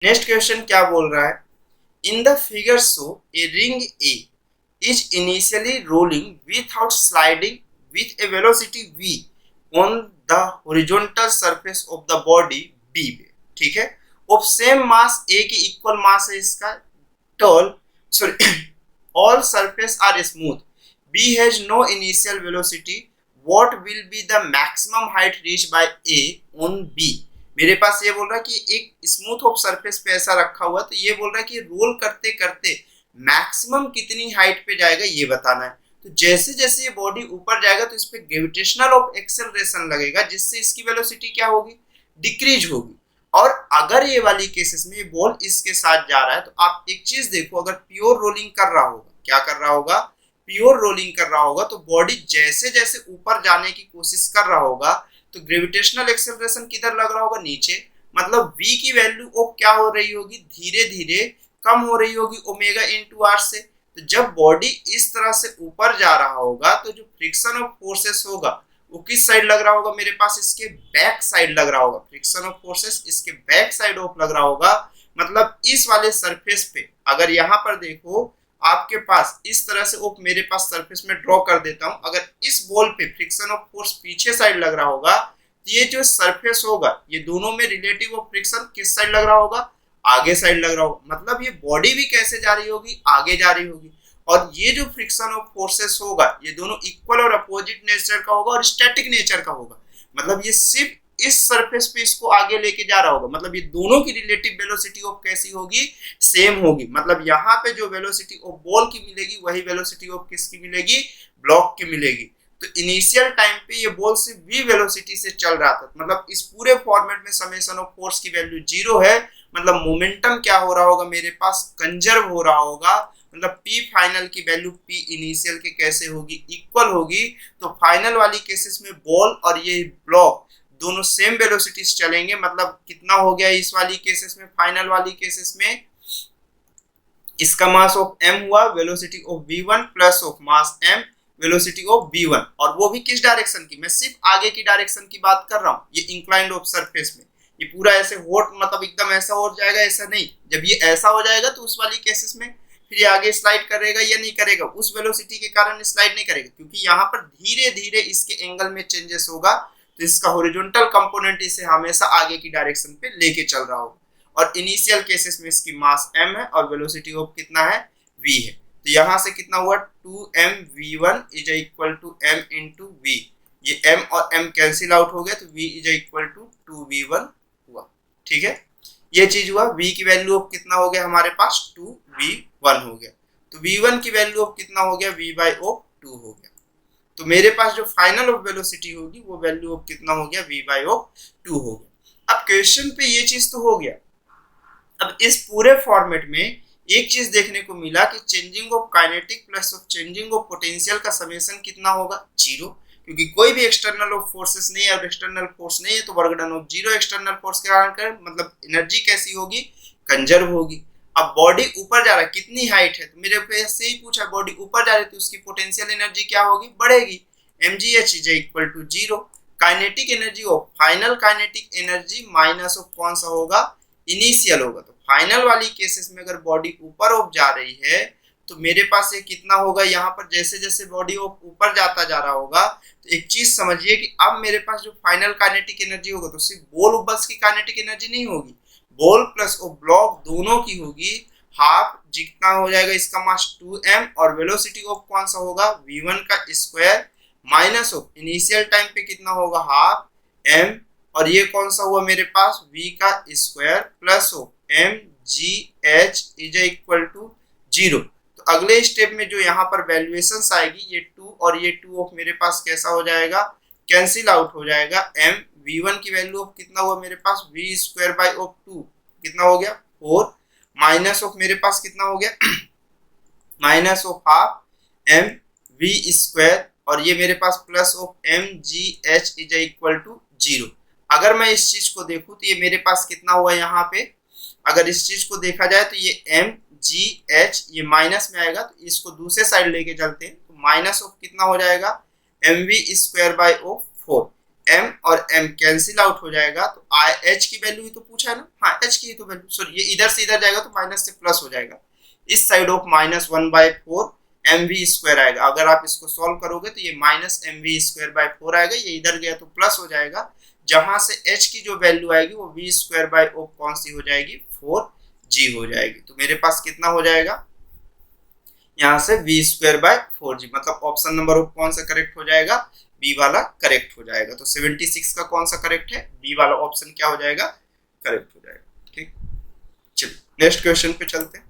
Next question क्या बोल रहा है, in the figure show a ring A is initially rolling without sliding with a velocity v on the horizontal surface of the body b पे, ठीक है। Of same mass a की equal mass है इसका, tall sorry all surface are smooth, b has no initial velocity, what will be the maximum height reached by a on b। मेरे पास ये बोल रहा है कि एक स्मूथ ऑफ सरफेस पे ऐसा रखा हुआ, तो ये बोल रहा है कि रोल करते करते मैक्सिमम कितनी हाइट पे जाएगा ये बताना है। तो जैसे जैसे ये बॉडी ऊपर जाएगा तो इस पे ग्रेविटेशनल ऑफ एक्सेलरेशन लगेगा, जिससे इसकी वेलोसिटी क्या होगी, डिक्रीज होगी। और अगर ये वाली केसेस में ये बॉल इसके साथ जा रहा है, तो आप एक चीज देखो, अगर प्योर रोलिंग कर रहा होगा, क्या कर रहा होगा, प्योर रोलिंग कर रहा होगा, तो बॉडी जैसे जैसे ऊपर जाने की कोशिश कर रहा होगा, तो ग्रेविटेशनल एक्सेलरेशन किधर लग रहा होगा, नीचे। मतलब v की वैल्यू ऑफ क्या हो रही होगी, धीरे धीरे कम हो रही होगी ओमेगा इनटू आर से। तो जब बॉडी इस तरह से ऊपर जा रहा होगा, तो जो फ्रिक्शन ऑफ फोर्सेस होगा वो किस साइड लग रहा होगा, मेरे पास इसके बैक साइड लग रहा होगा। फ्रिक्शन ऑफ फोर्सेस इसके बैक साइड ऑफ लग रहा होगा। मतलब इस वाले सरफेस पे अगर यहाँ पर देखो आपके पास इस तरह से ऑफ मेरे पास सरफेस में ड्रॉ कर देता हूँ, अगर इस बॉल पे फ्रिक्शन ऑफ फोर्स पीछे साइड लग रहा होगा, तो ये जो सरफेस होगा ये दोनों में रिलेटिव ऑफ फ्रिक्शन किस साइड लग रहा होगा, आगे साइड लग रहा होगा। मतलब ये बॉडी भी कैसे जा रही होगी, आगे जा रही होगी। और ये जो फ्रिक्शन ऑफ फोर्सेस होगा ये दोनों इक्वल और अपोजिट नेचर का होगा और स्टैटिक नेचर का होगा। मतलब ये सिर्फ इस सरफेस पे इसको आगे लेके जा रहा होगा। मतलब ये दोनों की रिलेटिव वेलोसिटी ऑफ कैसी होगी, सेम होगी। मतलब यहाँ पे जो वेलोसिटी ऑफ बॉल की मिलेगी वही वेलोसिटी ऑफ किसकी मिलेगी, ब्लॉक की मिलेगी। तो इनिशियल टाइम पे ये बॉल सिर्फ v वेलोसिटी से चल रहा था। मतलब इस पूरे फॉर्मेट में समेशन ऑफ फोर्स की वैल्यू 0 है। मतलब मोमेंटम क्या हो रहा होगा, मेरे पास कंजर्व हो रहा होगा। मतलब p फाइनल की वैल्यू p इनिशियल के कैसे होगी, इक्वल होगी। तो फाइनल वाली केसेस में बॉल और ये ब्लॉक दोनों सेम वेलोसिटी से चलेंगे। मतलब कितना हो गया इस वाली केसेस में, फाइनल वाली केसेस में इसका मास ऑफ m हुआ velocity of v1 plus of mass m velocity of v1, और वो भी किस डायरेक्शन की, मैं सिर्फ आगे की डायरेक्शन की बात कर रहा हूँ। ये इंक्लाइंड ऑफ सरफेस में ये पूरा ऐसे होट मतलब एकदम ऐसा हो जाएगा, ऐसा नहीं। जब ये ऐसा हो जाएगा तो उस वाली केसेस में फिर ये आगे स्लाइड करेगा या नहीं करेगा, उस वेलोसिटी के कारण स्लाइड नहीं करेगा, क्योंकि यहाँ पर धीरे धीरे इसके एंगल में चेंजेस होगा। तो इसका हॉरिजॉन्टल कंपोनेंट इसे हमेशा आगे की डायरेक्शन पे लेके चल रहा होगा। और इनिशियल केसेस में इसकी मास m है और वेलोसिटी ऑफ कितना है, v है। तो यहाँ से कितना हुआ, 2mv1 is equal to m into v। ये m और m कैंसिल आउट हो गया, तो v is equal to 2v1 हुआ। ठीक है, ये चीज हुआ। v की वैल्यू ऑफ कितना हो गया हमारे पास, 2v1 हो गया। तो v1 की वैल्यू ऑफ कितना हो गया, v बाई ऑफ 2 हो गया। तो मेरे पास जो फाइनल ऑफ वेलोसिटी होगी वो वैल्यू ऑफ कितना हो गया, v बाई ऑफ 2 हो गया। अब क्वेश्चन पे ये चीज तो हो गया। अब इस पूरे फॉर्मेट में एक चीज देखने को मिला कि changing of kinetic plus of changing of potential का समेशन कितना होगा, 0, क्योंकि कोई भी एक्सटर्नल ऑफ फोर्सेस नहीं है और एक्सटर्नल फोर्स नहीं है, तो work done of 0 external force के कारण कर मतलब एनर्जी कैसी होगी, कंजर्व होगी। अब बॉडी ऊपर जा रहा है, कितनी हाइट है, तो मेरे पे से ही पूछा, बॉडी ऊपर जा रही है तो उसकी पोटेंशियल एनर्जी क्या होगी, बढ़ेगी, mgh is equal to 0। Kinetic energy of final kinetic energy minus of कौन सा होगा, इनिशियल होगा। तो फाइनल वाली केसेस में अगर बॉडी ऊपर ऑफ जा रही है तो मेरे पास ये कितना होगा, यहाँ पर जैसे जैसे बॉडी ऑफ ऊपर जाता जा रहा होगा, तो एक चीज समझिए कि अब मेरे पास जो फाइनल काइनेटिक एनर्जी होगा, तो सिर्फ बॉल और बस की काइनेटिक एनर्जी नहीं होगी, बॉल प्लस और ब्लॉक दोनों की होगी हाफ। जितना हो जाएगा इसका मास 2m और वेलोसिटी ऑफ कौन सा होगा, v1 का square minus of initial time पे कितना होगा, हाफ m, और ये कौन सा हुआ मेरे पास, v का square plus of mgh is equal to 0। तो अगले स्टेप में जो यहाँ पर वैल्यूएशन आएगी, ये 2 और ये 2 ऑफ मेरे पास कैसा हो जाएगा, कैंसिल आउट हो जाएगा। m v1 की वैल्यू ऑफ कितना हुआ मेरे पास, v स्क्वायर बाई ऑफ 2 कितना हो गया, 4, माइनस ऑफ मेरे पास कितना हो गया minus of half m v square, और ये मेरे पास plus of mgh is equal to 0। अगर मैं इस चीज को देखूं तो ये मेरे पास कितना हुआ, यहाँ पे अगर इस चीज को देखा जाए तो ये mgh ये माइनस में आएगा, तो इसको दूसरे साइड लेके चलते हैं, तो माइनस ऑफ कितना हो जाएगा, mv square by of 4। m और m कैंसिल आउट हो जाएगा, तो आई h की वैल्यू ही तो पूछा है ना, हाँ h की ही तो वैल्यू, सॉरी ये इधर से इधर जाएगा तो माइनस से प्लस हो जाएगा, इस साइड ऑफ -1/4 mv² आएगा। अगर आप इसको सॉल्व करोगे तो ये -mv²/4 आएगा, ये इधर गया तो प्लस हो जाएगा, जहां से h की जो वैल्यू आएगी वो v² कौन सी हो जाएगी, 4g हो जाएगी। तो मेरे पास कितना हो जाएगा यहाँ से v²/4g, मतलब ऑप्शन नंबर कौन सा करेक्ट हो जाएगा, बी वाला करेक्ट हो जाएगा। तो 76 का कौन सा करेक्ट है, बी वाला ऑप्शन क्या हो जाएगा, करेक्ट हो जाएगा। ठीक, चलिए नेक्स्ट क्वेश्चन पे चलते हैं।